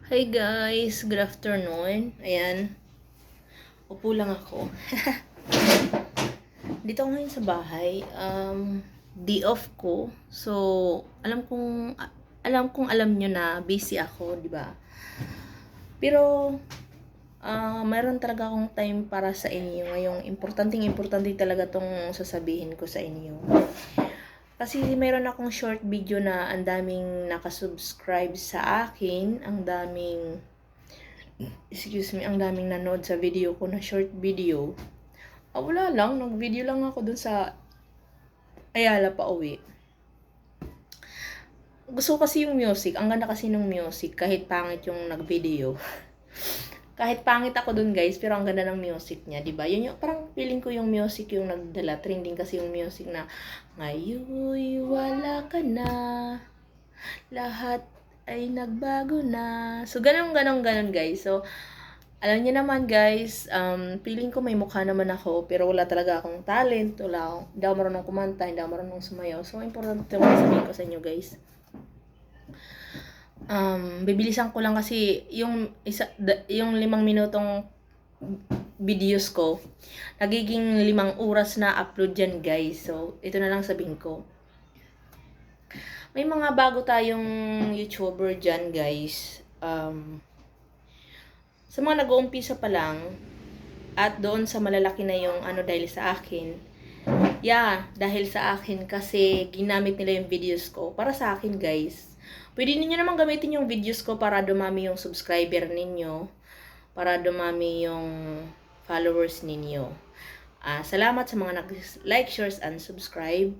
Hi guys, good afternoon. Ayan, upo lang ako. Dito ako ngayon sa bahay. Day off ko. So, alam nyo na busy ako, di ba? Pero mayroon talaga akong time para sa inyo. Ngayong importante talaga tong sasabihin ko sa inyo. Kasi mayroon akong short video na ang daming nakasubscribe sa akin, ang daming nanood sa video ko na short video. Wala lang, nag-video lang ako dun sa Ayala pa uwi. Gusto ko kasi yung music, ang ganda kasi ng music kahit pangit yung nag-video. Kahit pangit ako dun guys, pero ang ganda ng music niya, 'di ba? Yun yung parang feeling ko yung music yung nagdala, trending kasi yung music na ngayon wala ka na. Lahat ay nagbago na. So ganun guys. So alam niyo naman guys, feeling ko may mukha naman ako, pero wala talaga akong talent, hindi ako marunong kumanta, hindi ako marunong sumayaw. So, importante naman sabihin ko sa inyo guys. Bibilisan ko lang kasi yung 5 minutong videos ko, nagiging 5 oras na upload yan guys. So, ito na lang sabihin ko. May mga bago tayong YouTuber dyan guys. Sa mga nag-uumpisa pa lang, at doon sa malalaki na yung dahil sa akin, dahil sa akin kasi ginamit nila yung videos ko. Para sa akin guys, pwede niyo naman gamitin yung videos ko para dumami yung subscriber ninyo, para dumami yung followers ninyo. Salamat sa mga nag-like, shares, and subscribe.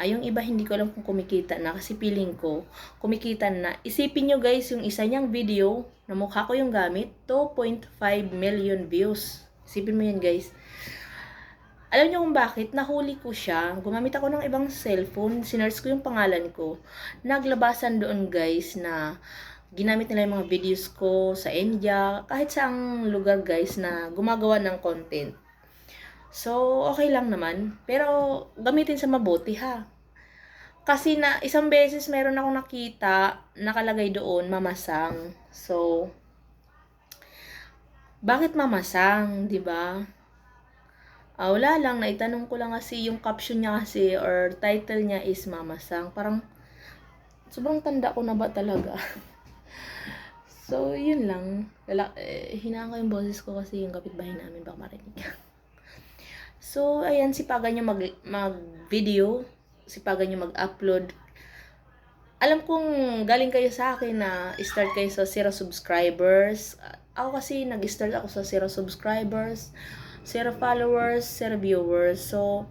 Yung iba hindi ko alam kung kumikita na kasi feeling ko kumikita na. Isipin nyo guys, yung isa niyang video na mukha ko yung gamit, 2.5 million views. Isipin mo yan guys. Alam niyo kung bakit? Nahuli ko siya. Gumamit ako ng ibang cellphone. Sinearch ko yung pangalan ko. Naglabasan doon guys na ginamit nila yung mga videos ko sa India. Kahit saang lugar guys na gumagawa ng content. So, okay lang naman. Pero, gamitin sa mabuti ha. Kasi na isang beses meron akong nakita, nakalagay doon, mamasang. So, bakit mamasang, 'di ba? Wala lang, naitanong ko lang kasi yung caption niya kasi or title niya is mamasang. Parang sobrang tanda ko na ba talaga? So, yun lang. Hinaan ko yung boses ko kasi yung kapitbahay namin baka marinig. So, ayan, sipagan nyo mag-video, sipagan nyo mag-upload. Alam kong galing kayo sa akin na start kayo sa 0 subscribers. Ako kasi nag-start ako sa 0 subscribers, 0 followers, 0 viewers. So,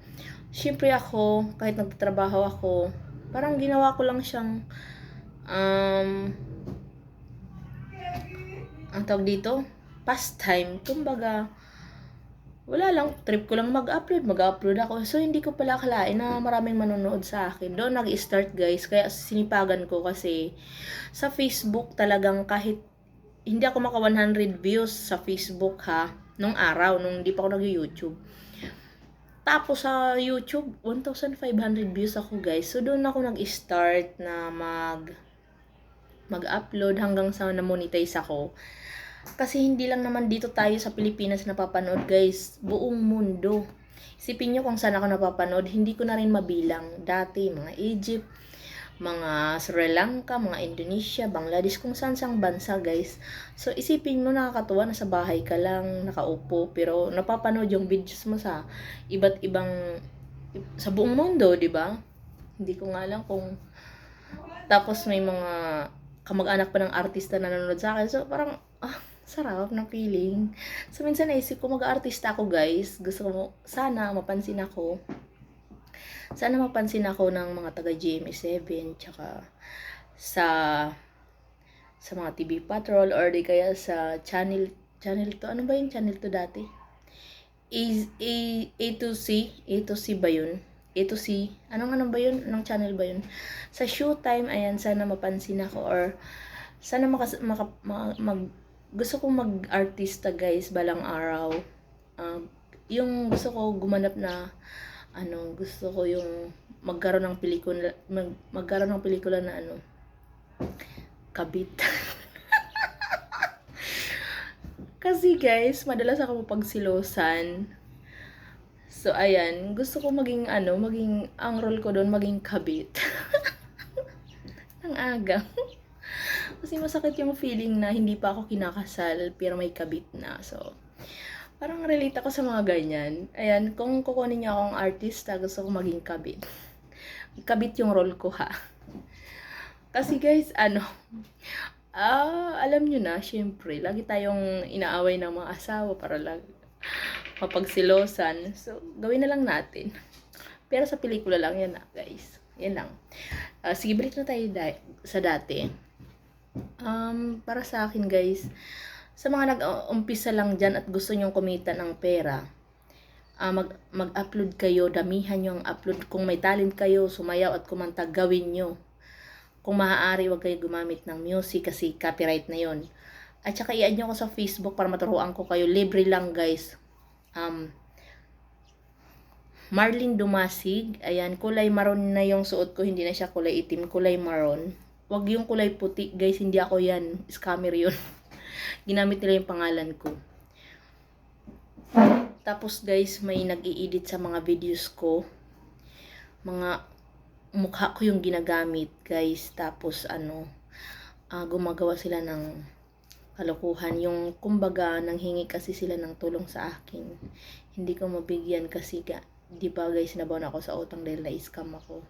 syempre ako, kahit nagtatrabaho ako, parang ginawa ko lang siyang, ang tawag dito, pastime. Kumbaga, wala lang, trip ko lang mag-upload ako. So, hindi ko pala akalain na maraming manonood sa akin. Doon nag-start guys, kaya sinipagan ko kasi sa Facebook talagang kahit hindi ako maka 100 views sa Facebook ha, nung araw, nung hindi pa ako nag-YouTube. Tapos sa YouTube, 1,500 views ako guys. So, doon ako nag-start na mag-upload hanggang sa na-monetize ako. Kasi hindi lang naman dito tayo sa Pilipinas napapanood guys, buong mundo. Isipin nyo kung saan ako napapanood, hindi ko na rin mabilang. Dati, mga Egypt, mga Sri Lanka, mga Indonesia, Bangladesh, kung saan sang bansa guys. So isipin mo, nakakatuwa na sa bahay ka lang, nakaupo, pero napapanood yung videos mo sa iba't ibang, sa buong mundo, di ba? Hindi ko nga alam kung, tapos may mga kamag-anak pa ng artista na nanonood sa akin. So parang, sarap ng feeling. So, minsan naisip ko, mag-artista ako guys. Gusto ko, sana mapansin ako. Sana mapansin ako ng mga taga GMA7, tsaka sa mga TV Patrol, or di kaya sa channel to. Ano ba yung channel to dati? A2C ba yun? A2C. Anong ba yun? Anong channel ba yun? Sa Showtime, ayan, sana mapansin ako, or sana gusto kong mag-artista guys balang araw. Yung gusto ko gumanap na gusto ko yung magkaroon ng pelikula na kabit. Kasi guys, madalas ako mapagsilosan. So, ayan. Gusto ko ang role ko doon, maging kabit. Ang aga. Kasi masakit yung feeling na hindi pa ako kinakasal, pero may kabit na. So, parang relate ako sa mga ganyan. Ayan, kung kukunin niyo akong artista, gusto ko maging kabit. Kabit yung role ko, ha. Kasi guys, alam nyo na, syempre, lagi tayong inaaway ng mga asawa para lang mapagsilosan. So, gawin na lang natin. Pero sa pelikula lang yan na, guys. Yan lang. Sige, balik na tayo sa dati. Para sa akin, guys, sa mga nag-umpisa lang dyan at gusto nyong kumita ng pera, mag-upload kayo, damihan nyo ang upload. Kung may talent kayo, sumayaw at kumanta, gawin nyo. Kung maaari, wag kayo gumamit ng music kasi copyright na yon. At saka i-add nyo ako sa Facebook para maturuan ko kayo. Libre lang, guys. Marlene Dumasig. Ayan, kulay maroon na yung suot ko. Hindi na siya kulay itim, kulay maroon. Wag yung kulay puti, guys. Hindi ako yan. Scammer yun. Ginamit nila yung pangalan ko. Tapos, guys, may nag-i-edit sa mga videos ko. Mga mukha ko yung ginagamit, guys. Tapos gumagawa sila ng kalokohan. Yung kumbaga nanghingi kasi sila ng tulong sa akin, hindi ko mabigyan kasi di ba guys, nabaon ako sa utang dahil na-scam ako.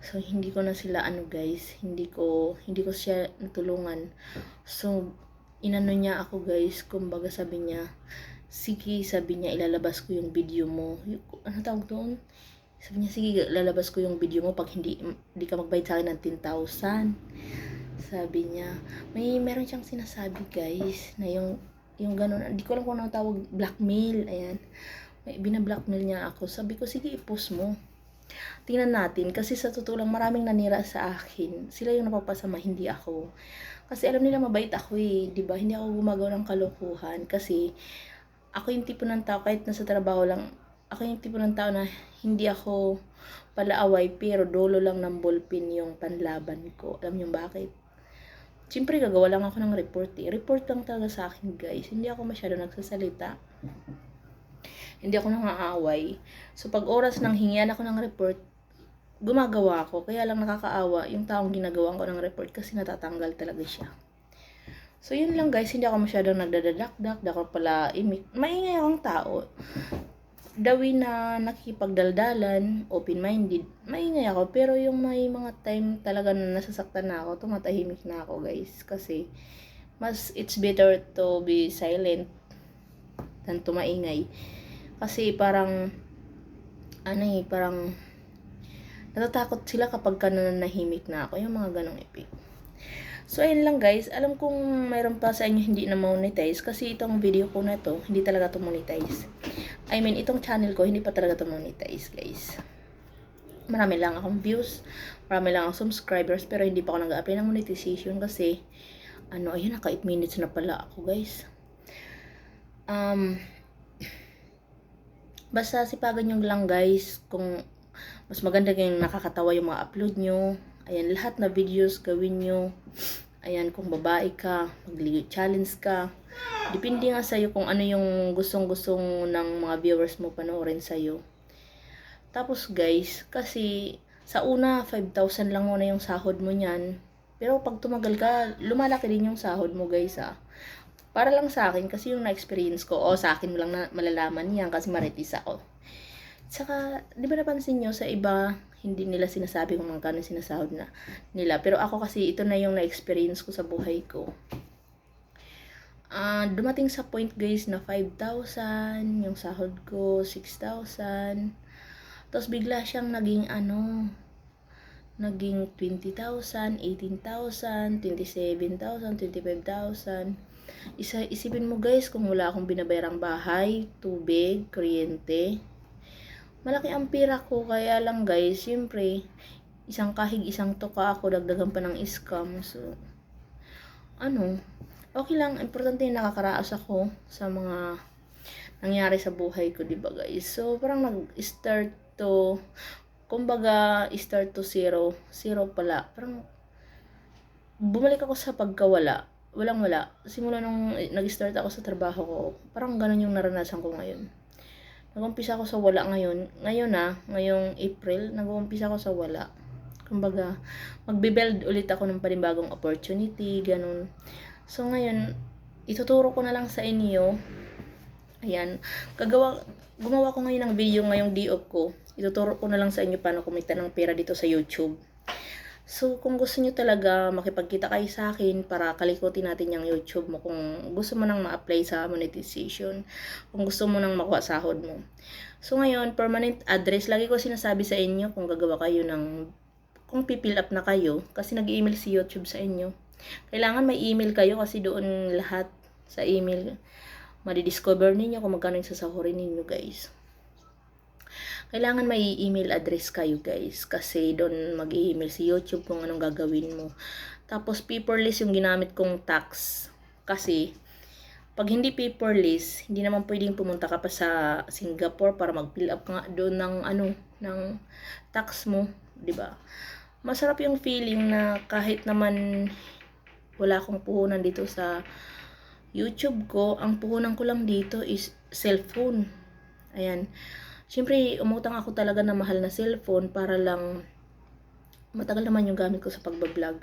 So hindi ko na sila guys, hindi ko siya natulungan. So inano niya ako, guys. Kumbaga sabi niya, sige, sabi niya, ilalabas ko yung video mo. Ano tawag doon? Sabi niya, sige, lalabas ko yung video mo pag hindi ka magbayad sa akin ng 10,000. Sabi niya, meron siyang sinasabi, guys, na yung gano'n, hindi ko lang kung ano tawag, blackmail, ayan. May binablackmail niya ako. Sabi ko, sige, i-post mo. Tingnan natin, kasi sa totoo lang, maraming nanira sa akin. Sila yung napapasama, hindi ako. Kasi alam nila mabait ako diba? Hindi ako gumagawa ng kalokohan kasi ako yung tipo ng tao, kahit nasa trabaho lang, ako yung tipo ng tao na hindi ako palaaway, pero dolo lang ng ballpen yung panlaban ko. Alam niyo bakit? Siyempre, gagawa lang ako ng report Report lang talaga sa akin, guys. Hindi ako masyado nagsasalita. Hindi ako nangaaway. So, pag oras nang hingian ako ng report, gumagawa ako. Kaya lang nakakaawa yung taong ginagawa ko ng report kasi natatanggal talaga siya. So, yun lang, guys. Hindi ako masyadong nagdadadakdak. Di ako pala maingay akong tao. Dawi na nakikipagdaldalan, open-minded, maingay ako. Pero yung may mga time talaga na nasasaktan na ako, tumatahimik na ako, guys. Kasi, it's better to be silent than to maingay. Kasi parang, parang, natatakot sila kapag nananahimik na ako. Yung mga ganong epic. So, ayun lang, guys. Alam kong mayroon pa sa inyo hindi na monetize kasi itong video ko na to, hindi talaga to monetize. I mean, itong channel ko, hindi pa talaga to monetize, guys. Marami lang akong views, marami lang akong subscribers, pero hindi pa ako nag-apply ng monetization kasi, ayun, naka 8 minutes na pala ako, guys. Basta sipagan nyo lang, guys, kung mas maganda yung nakakatawa yung mga upload nyo. Ayan, lahat na videos gawin nyo. Ayan, kung babae ka, mag-ligo challenge ka. Depende nga sa'yo kung ano yung gustong-gustong ng mga viewers mo panoorin sa'yo. Tapos guys, kasi sa una, 5,000 lang muna yung sahod mo niyan. Pero pag tumagal ka, lumalaki din yung sahod mo, guys, Para lang sa akin, kasi yung na-experience ko, sa akin mo lang na malalaman yan kasi maritis ako. Saka, di ba napansin nyo, sa iba, hindi nila sinasabi kung magkano sinasahod na nila. Pero ako kasi, ito na yung na-experience ko sa buhay ko. Dumating sa point, guys, na 5,000, yung sahod ko, 6,000. Tapos bigla siyang naging naging 20,000, 18,000, 27,000, 25,000. Isipin mo, guys, kung wala akong binabayarang bahay, tubig, kuryente, malaki ang pira ko. Kaya lang, guys, siyempre, isang kahig, isang tuka ako, dagdagan pa ng scam. So, okay lang. Importante yung nakakaraos ako sa mga nangyari sa buhay ko, diba, guys? So, parang start to zero. Zero pala. Parang, bumalik ako sa pagkawala. walang-wala. Simula nung nag-start ako sa trabaho ko, parang ganun yung naranasan ko ngayon. Nag-umpisa ako sa wala ngayon. Ngayong April, nag-umpisa ako sa wala. Kumbaga, magbe-build ulit ako ng panibagong opportunity, ganun. So ngayon, ituturo ko na lang sa inyo. Ayan, gumawa ko ngayon ng video ngayong day off ko. Ituturo ko na lang sa inyo paano kumita ng pera dito sa YouTube. So, kung gusto nyo talaga makipagkita kayo sa akin para kalikutin natin yung YouTube mo, kung gusto mo nang ma-apply sa monetization, kung gusto mo nang makuha sahod mo. So, ngayon, permanent address, lagi ko sinasabi sa inyo kung gagawa kayo kung pipill up na kayo, kasi nag-email si YouTube sa inyo. Kailangan may email kayo kasi doon lahat sa email, madidiscover ninyo kung magkano yung sasahurin ninyo, guys. Kailangan may email address kayo, guys, kasi doon mag-email si YouTube kung anong gagawin mo. Tapos paperless yung ginamit kong tax, kasi pag hindi paperless, hindi naman pwedeng pumunta ka pa sa Singapore para mag-fill up nga doon ng tax mo, 'di ba? Masarap yung feeling na kahit naman wala akong puhunan dito sa YouTube ko, ang puhunan ko lang dito is cellphone. Ayan. Siyempre, umutang ako talaga na mahal na cellphone para lang matagal naman yung gamit ko sa pagbablog.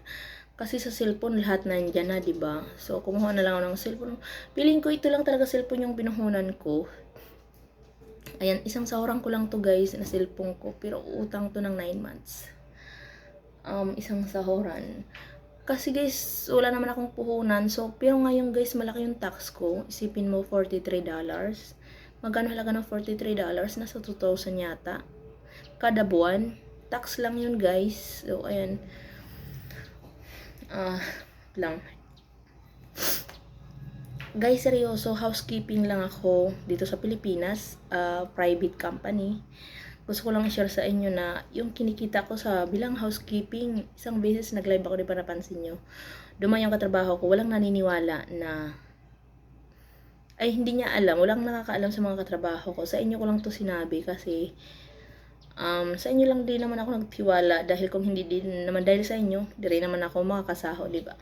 Kasi sa cellphone, lahat nandyan na, diba? So, kumuha na lang ako ng cellphone. Feeling ko, ito lang talaga cellphone yung pinuhunan ko. Ayan, isang sahuran ko lang to, guys, na cellphone ko. Pero utang to ng 9 months. Isang sahuran. Kasi, guys, wala naman akong puhunan. So, pero ngayon, guys, malaki yung tax ko. Isipin mo, $43. Magkano halaga ng $43? Nasa 2,000 yata. Kada buwan. Tax lang yun, guys. So, ayan. Lang. Guys, seryoso, housekeeping lang ako dito sa Pilipinas. Private company. Gusto ko lang i-share sa inyo na yung kinikita ko sa bilang housekeeping, isang beses nag-live ako, di ba napansin nyo? Dumaan yung katrabaho ko, walang naniniwala na ay hindi niya alam, walang nakakaalam sa mga katrabaho ko. Sa inyo ko lang to sinabi kasi sa inyo lang din naman ako nagtiwala, dahil kung hindi din naman dahil sa inyo, di rin naman ako makakasaho, di ba?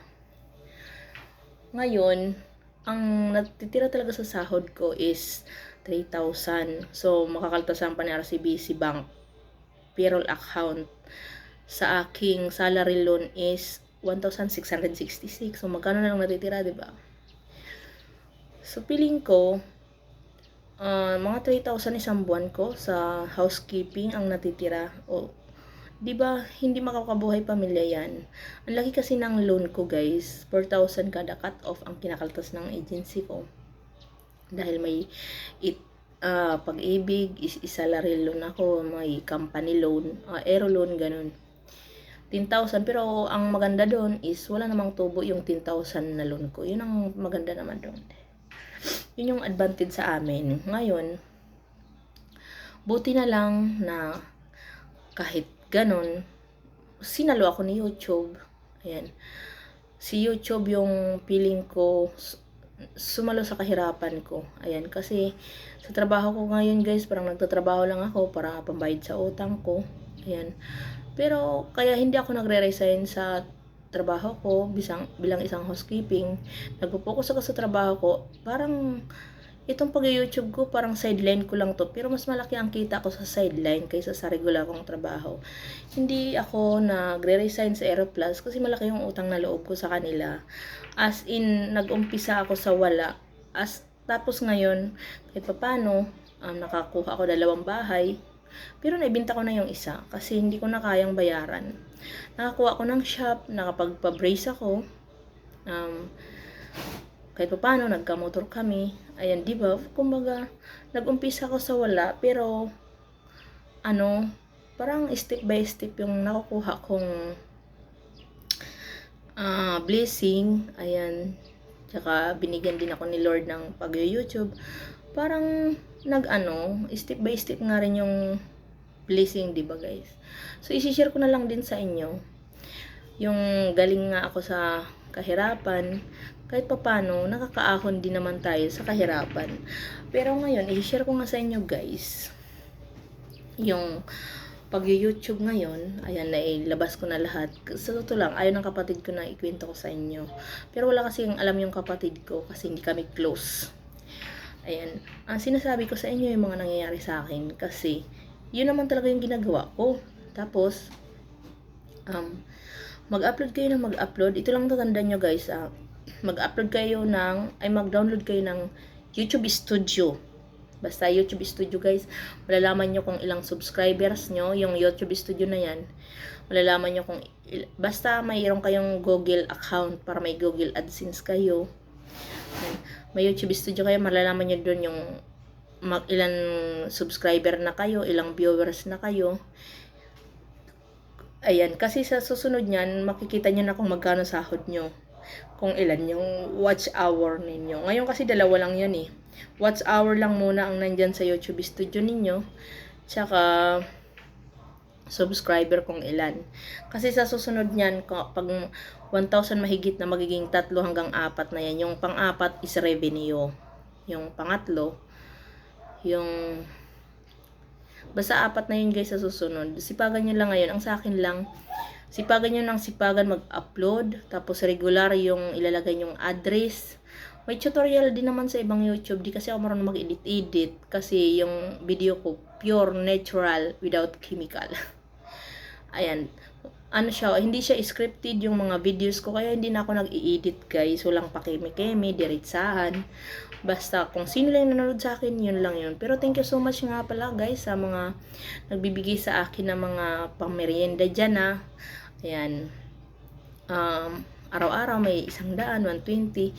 Ngayon, ang natitira talaga sa sahod ko is 3,000. So, makakaltasan pa ni RCBC Bank payroll account. Sa aking salary loan is 1,666. So, magkano na lang natitira, di ba? So, feeling ko, mga 3,000 isang buwan ko sa housekeeping ang natitira. O, di ba hindi makakabuhay pamilya yan? Ang laki kasi ng loan ko, guys. 4,000 kada cut off ang kinakaltas ng agency ko. Dahil may Pag-ibig, salary loan ako, may company loan, aero loan, ganun. 10,000, pero ang maganda doon is wala namang tubo yung 10,000 na loan ko. Yun ang maganda naman doon. Yun yung advantage sa amin. Ngayon, buti na lang na kahit ganun, sinalo ako ni YouTube. Ayan. Si YouTube yung feeling ko sumalo sa kahirapan ko. Ayan, kasi sa trabaho ko ngayon, guys, parang nagtatrabaho lang ako para pambayad sa utang ko. Ayan. Pero kaya hindi ako nagre-resign sa trabaho ko bilang isang housekeeping. Nagpo-focus ako sa trabaho ko. Parang itong pag-YouTube ko, parang sideline ko lang to. Pero mas malaki ang kita ko sa sideline kaysa sa regular kong trabaho. Hindi ako nagre-resign sa Aeroplus kasi malaki yung utang na loob ko sa kanila. As in, nag-umpisa ako sa wala. Tapos ngayon, kahit papano, nakakuha ako 2 bahay. Pero naibenta ko na yung isa kasi hindi ko na kayang bayaran. Nakakuha ko ng shop, nakapagpa-brace ako. Kahit paano, nagka-motor kami. Ayan, di ba? Kumbaga, nag-umpisa ako sa wala, pero parang step by step yung nakukuha kong blessing. Ayan. Tsaka binigyan din ako ni Lord ng pag-YouTube. Parang step by step nga rin yung blessing, di ba, guys? So, i-share ko na lang din sa inyo yung galing nga ako sa kahirapan. Kahit papano, nakakaahon din naman tayo sa kahirapan. Pero ngayon, i-share ko nga sa inyo, guys, yung pag YouTube ngayon, ayan, nailabas ko na lahat. Sa totoo lang, ayaw ng kapatid ko na ikwento ko sa inyo. Pero wala kasing alam yung kapatid ko kasi hindi kami close. Ayan, ang sinasabi ko sa inyo yung mga nangyayari sa akin kasi yun naman talaga yung ginagawa ko. Tapos, mag-upload kayo ng mag-upload. Ito lang tatandaan nyo guys, mag-upload kayo mag-download kayo ng YouTube Studio. Basta YouTube Studio guys, malalaman nyo kung ilang subscribers nyo, yung YouTube Studio na yan. Malalaman nyo kung, basta mayroon kayong Google account para may Google AdSense kayo. May YouTube Studio kayo, malalaman nyo doon yung ilang subscriber na kayo, ilang viewers na kayo. Ayan, kasi sa susunod nyan, makikita nyo na kung magkano sahod nyo. Kung ilan yung watch hour ninyo. Ngayon kasi dalawa lang yan eh. Watch hour lang muna ang nandyan sa YouTube Studio ninyo. Tsaka subscriber kung ilan. Kasi sa susunod nyan, pag 1,000 mahigit na magiging 3 hanggang 4 na yan. Yung pang-4 is revenue. Yung pangatlo, yung basta 4 na yun guys sa susunod. Sipagan nyo lang ngayon. Ang sa akin lang, sipagan nyo ng sipagan mag-upload. Tapos regular yung ilalagay yung address. May tutorial din naman sa ibang YouTube. Di kasi ako marunong mag-edit-edit. Kasi yung video ko, pure, natural, without chemical. Ayan. Ano siya, hindi siya scripted yung mga videos ko. Kaya hindi na ako nag-i-edit guys. Walang pakimi-kemi, diretsahan. Basta kung sino lang nanonood sa akin, yun lang yun. Pero thank you so much nga pala guys sa mga nagbibigay sa akin ng mga pangmerienda dyan Ayan. Araw-araw may 100, 120.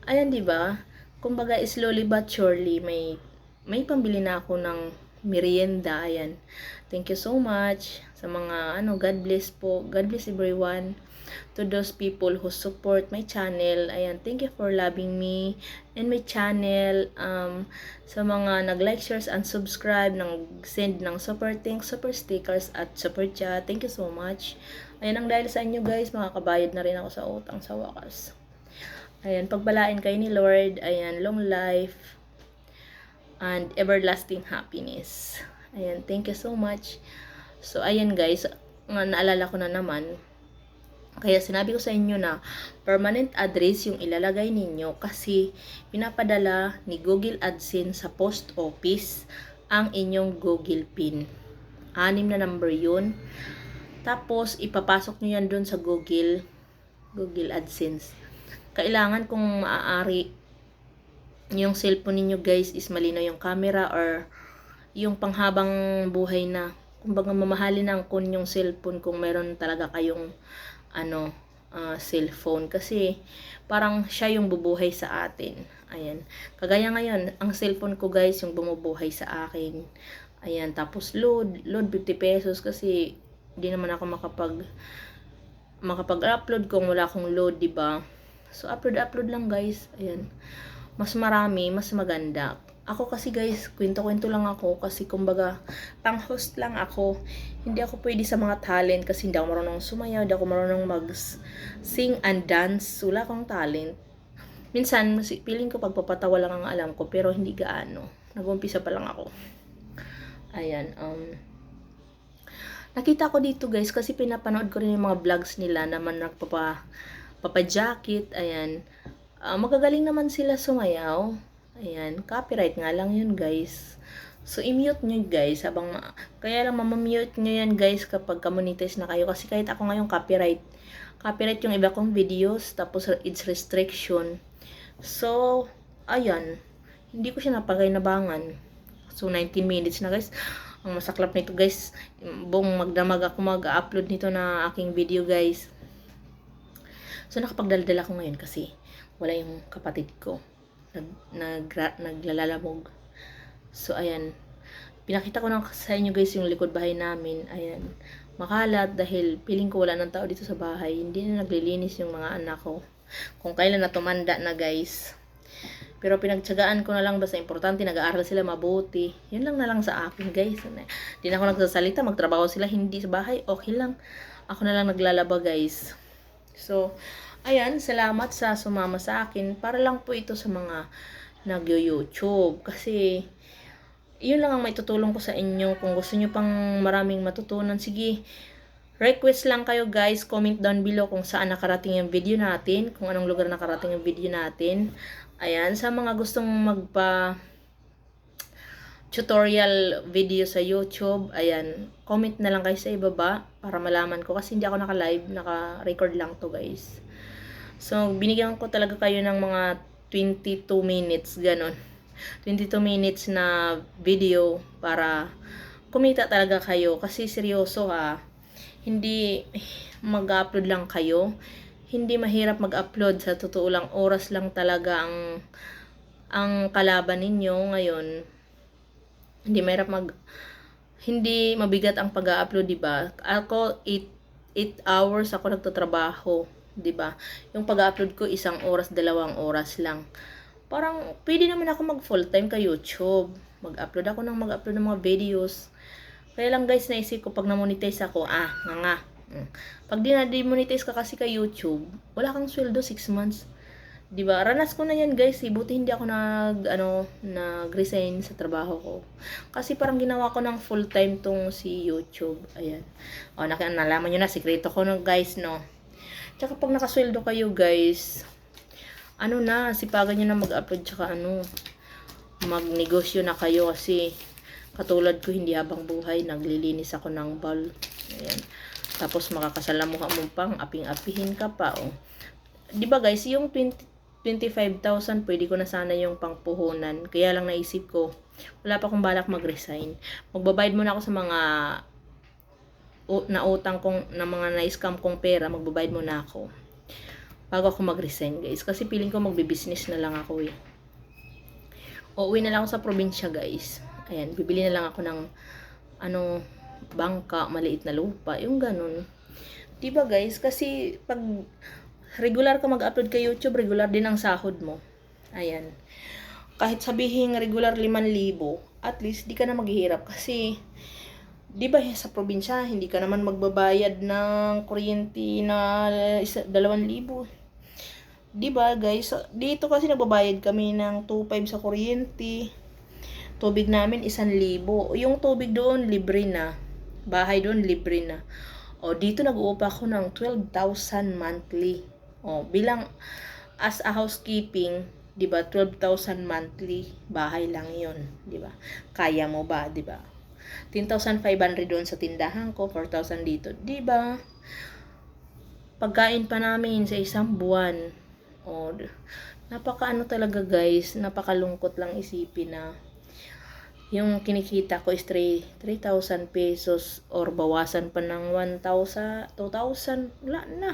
Ayan, di ba? Kumbaga slowly but surely may pambili na ako ng merienda. Ayan. Thank you so much sa mga God bless po. God bless everyone. To those people who support my channel. Ayan, thank you for loving me and my channel. Sa mga nag-like, shares, and subscribe, nag-send ng super thanks, super stickers, at super chat. Thank you so much. Ayan, ang dahil sa inyo guys, makakabayad na rin ako sa utang sa wakas. Ayan, pagbalain kayo ni Lord. Ayan, long life and everlasting happiness. Ayan, thank you so much. So, ayan guys, naalala ko na naman. Kaya sinabi ko sa inyo na permanent address yung ilalagay ninyo kasi pinapadala ni Google AdSense sa post office ang inyong Google PIN. 6 na number yun. Tapos, ipapasok nyo yan dun sa Google AdSense. Kailangan kung maaari yung cellphone ninyo guys is malinaw yung camera or yung panghabang buhay na. Kumbaga mamahalin ang kun yung cellphone kung meron talaga kayong cellphone. Kasi parang siya yung bubuhay sa atin. Ayan. Kagaya ngayon, ang cellphone ko guys yung bumubuhay sa akin. Ayan. Tapos load 50 pesos kasi hindi naman ako makapag-upload kung wala akong load, diba? So, upload lang guys. Ayan. Mas marami, mas maganda. Ako kasi guys, kwento-kwento lang ako kasi kumbaga, pang-host lang ako. Hindi ako pwede sa mga talent kasi hindi ako marunong sumayaw, hindi ako marunong mag-sing and dance. Wala akong talent. Minsan, feeling ko pagpapatawa lang ang alam ko, pero hindi gaano. Nag-umpisa pa lang ako. Ayan, nakita ko dito guys kasi pinapanood ko rin yung mga vlogs nila naman papa-jacket, ayan. Magagaling naman sila sumayaw. Ayan, copyright nga lang yun guys. So, i-mute nyo guys. Kaya lang mamamute nyo yan guys kapag monetize na kayo. Kasi kahit ako ngayon copyright yung iba kong videos. Tapos, it's restriction. So, ayan. Hindi ko siya napagay-nabangan. So, 19 minutes na guys. Ang masaklap nito guys. Buong magdamag ako mag-upload nito na aking video guys. So, nakapagdaldala ko ngayon kasi wala yung kapatid ko. Naglalalamog. So, ayan. Pinakita ko sa inyo guys yung likod bahay namin. Ayan. Makalat dahil piling ko wala ng tao dito sa bahay. Hindi na naglilinis yung mga anak ko. Kung kailan na tumanda na guys. Pero pinagtsagaan ko na lang basta importante nag-aaral sila mabuti. Yun lang na lang sa akin guys. Hindi na ako nagsasalita. Magtrabaho sila hindi sa bahay. Okay lang. Ako na lang naglalaba guys. So, ayan, salamat sa sumama sa akin. Para lang po ito sa mga nag-YouTube. Kasi, Yun lang ang maitutulong ko sa inyo. Kung gusto nyo pang maraming matutunan, sige, request lang kayo guys. Comment down below kung saan nakarating yung video natin. Kung anong lugar nakarating yung video natin. Ayan, sa mga gustong magpa tutorial video sa YouTube, ayan, comment na lang kayo sa ibaba para malaman ko. Kasi hindi ako naka-live, naka-record lang to guys. So, binigyan ko talaga kayo ng mga 22 minutes, ganon. 22 minutes na video para kumita talaga kayo. Kasi seryoso ha, hindi mag-upload lang kayo. Hindi mahirap mag-upload, sa totoo lang, oras lang talaga ang kalaban ninyo ngayon. Hindi mabigat ang pag-upload, di ba? Ako 8 hours ako nagtatrabaho, di ba? Yung pag-upload ko 1 oras, 2 oras lang. Parang pwede naman ako mag full time ka YouTube. Mag-upload ng mga videos. Kaya lang guys, naisip ko pag na-monetize ako, nga. Pag di na-demonetize ka kasi ka YouTube, wala kang sweldo 6 months. 'Di ba? Ranas ko na 'yan, guys. Buti hindi ako nag-resign sa trabaho ko. Kasi parang ginawa ko ng full time tong si YouTube. Ayan. Nalaman niyo na sikreto ko no, guys, no. Tsaka pag nakasweldo kayo, guys, sipagan niyo na mag-upload, tsaka magnegosyo na kayo kasi katulad ko, hindi habang buhay naglilinis ako ng bowl. Ayan. Tapos makakasalamuha mo pang aping-apihin ka pa, oh. 'Di ba guys, yung 25,000 pwede ko na sana yung pangpuhunan. Kaya lang naisip ko, wala pa akong balak mag-resign. Magbabayad muna ako sa mga nautang kong, na mga na-scam kong pera, magbabayad muna ako bago ako mag-resign, guys. Kasi feeling ko magbe-business na lang ako eh. Uuwi na lang ako sa probinsya, guys. Ayan, bibili na lang ako ng bangka, maliit na lupa, yung ganun. Diba guys? Kasi pag regular ka mag-upload kay YouTube, regular din ang sahod mo. Ayan. Kahit sabihin regular 5,000, at least di ka na maghihirap kasi diba sa probinsya, hindi ka naman magbabayad ng kuryente na 2,000. Diba guys? Dito kasi nagbabayad kami ng 2,500 sa kuryente. Tubig namin 1,000. Yung tubig doon libre na. Bahay doon libre na. Dito nag-uupa ako ng 12,000 monthly. Bilang as a housekeeping, 'di ba? 12,000 monthly, bahay lang 'yon, 'di ba? Kaya mo ba, 'di ba? 10,500 doon sa tindahan ko, 4,000 dito, 'di ba? Pagkain pa namin sa isang buwan. Talaga guys, napakalungkot lang isipin na yung kinikita ko is 3,000 pesos or bawasan pa ng 1,000, 2,000, wala na.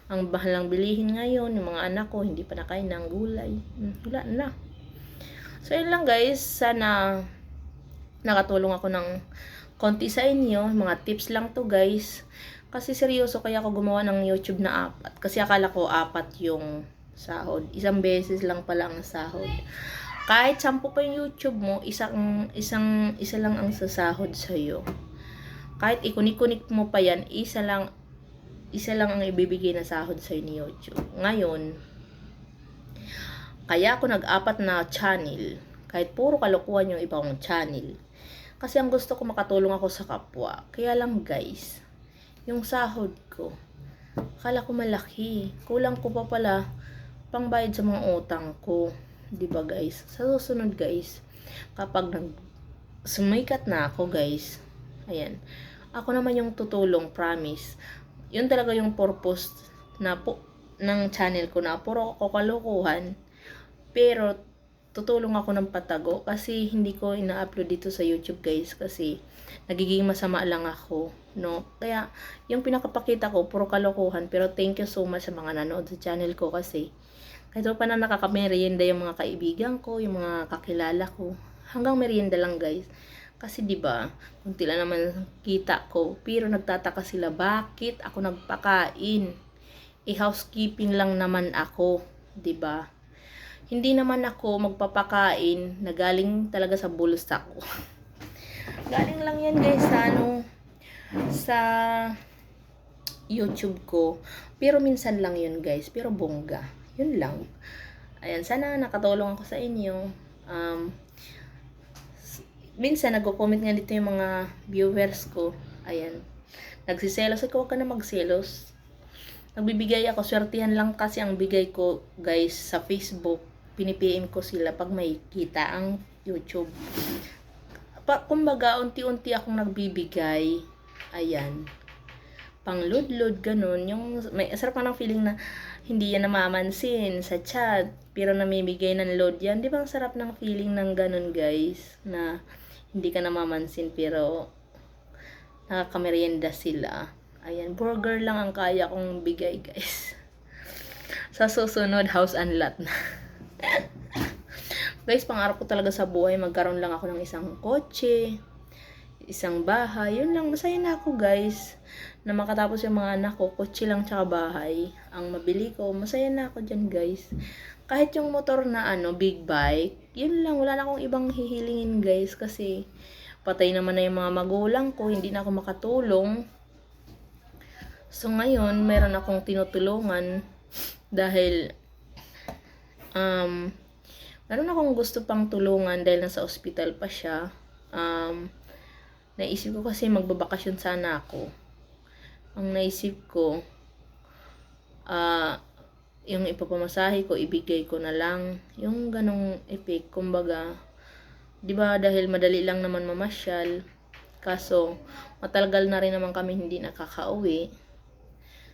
Ang mahal lang bilihin ngayon, yung mga anak ko hindi pa nakain ng gulay, wala na. So yun lang guys, sana nakatulong ako ng konti sa inyo, mga tips lang to guys. Kasi seryoso, kaya ako gumawa ng YouTube na 4. Kasi akala ko 4 yung sahod. Isang beses lang pala ang sahod. Kahit 10 pa yung YouTube mo, isa lang ang sasahod sa'yo. Kahit ikunik-kunik mo pa yan, isa lang ang ibibigay na sahod sa'yo ni YouTube. Ngayon, kaya ako nag-4 na channel. Kahit puro kalokohan yung ibang channel. Kasi ang gusto ko, makatulong ako sa kapwa. Kaya lang guys, yung sahod ko, akala ko malaki. Kulang ko pa pala pangbayad sa mga utang ko. Diba guys? Sa susunod guys, kapag sumikat na ako guys, ayan, ako naman yung tutulong, promise. Yun talaga yung purpose ng channel ko, na puro kalokohan. Pero tutulong ako ng patago kasi hindi ko ina-upload dito sa YouTube guys kasi nagiging masama lang ako, no? Kaya yung pinakapakita ko puro kalokohan, pero thank you so much sa mga nanood sa channel ko kasi kahit pa na nakaka-merienda yung mga kaibigan ko, yung mga kakilala ko, hanggang merienda lang guys. Kasi 'di ba, kunti lang naman kita ko, pero nagtataka sila bakit ako nagpakain. Housekeeping lang naman ako, 'di ba? Hindi naman ako magpapakain na galing talaga sa bulsa ko. Galing lang yan guys sa YouTube ko. Pero minsan lang yun guys, pero bongga. Yun lang. Ayan, sana nakatulong ako sa inyo. minsan nagko-comment nga dito yung mga viewers ko. Ayan. Nagsiselos ako, huwag ka na magselos. Nagbibigay ako, swertihan lang kasi ang bigay ko, guys, sa Facebook. Pinipm ko sila pag may kita ang YouTube. Kumbaga, unti-unti akong nagbibigay. Ayan. Pang-load-load, ganun. Yung, may sarap ng feeling na hindi yan namamansin sa chat. Pero namimigay ng load yan. Di ba ang sarap ng feeling ng ganun, guys? Na hindi ka namamansin pero nakakameryenda sila. Ayan, burger lang ang kaya kong bigay, guys. Sa susunod, house and lot na. Guys, pangarap ko talaga sa buhay, magkaroon lang ako ng isang kotse, isang bahay. Yun lang, masaya na ako, guys. Na makatapos yung mga anak ko, kotse lang tsaka bahay. Ang mabili ko, masaya na ako dyan, guys. Kahit yung motor na big bike, yun lang, wala na akong ibang hihilingin, guys. Kasi patay naman na yung mga magulang ko, hindi na ako makatulong. So ngayon, meron akong tinutulungan dahil meron akong gusto pang tulungan dahil nasa ospital pa siya. Naisip ko kasi magbabakasyon sana ako. Ang naisip ko, yung ipapamasahe ko, ibigay ko na lang. Yung ganong effect, kumbaga, di ba dahil madali lang naman mamasyal, kaso matagal na rin naman kami hindi nakakauwi.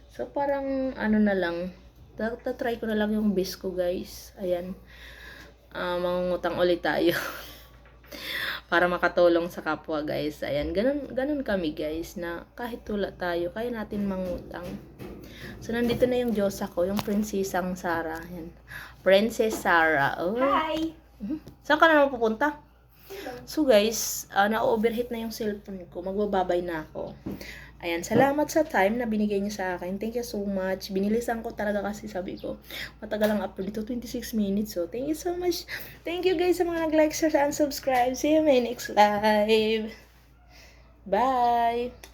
So parang na lang, try ko na lang yung best ko, guys. Ayan. Mangungutang ulit tayo para makatulong sa kapwa, guys. Ayan, ganun kami, guys, na kahit tula tayo, kaya natin mangutang. So nandito na yung Diyosa ko, yung Prinsesang Sarah. Ayan. Princess Sarah. Oh. Hi! Saan ka na pupunta? So guys, na-overheat na yung cellphone ko. Magbababay na ako. Ayan, salamat sa time na binigay niyo sa akin. Thank you so much. Binilisan ko talaga kasi sabi ko, matagal ang upload dito, 26 minutes. So, thank you so much. Thank you guys sa mga nag-like, share, and subscribe. See you in my next live. Bye!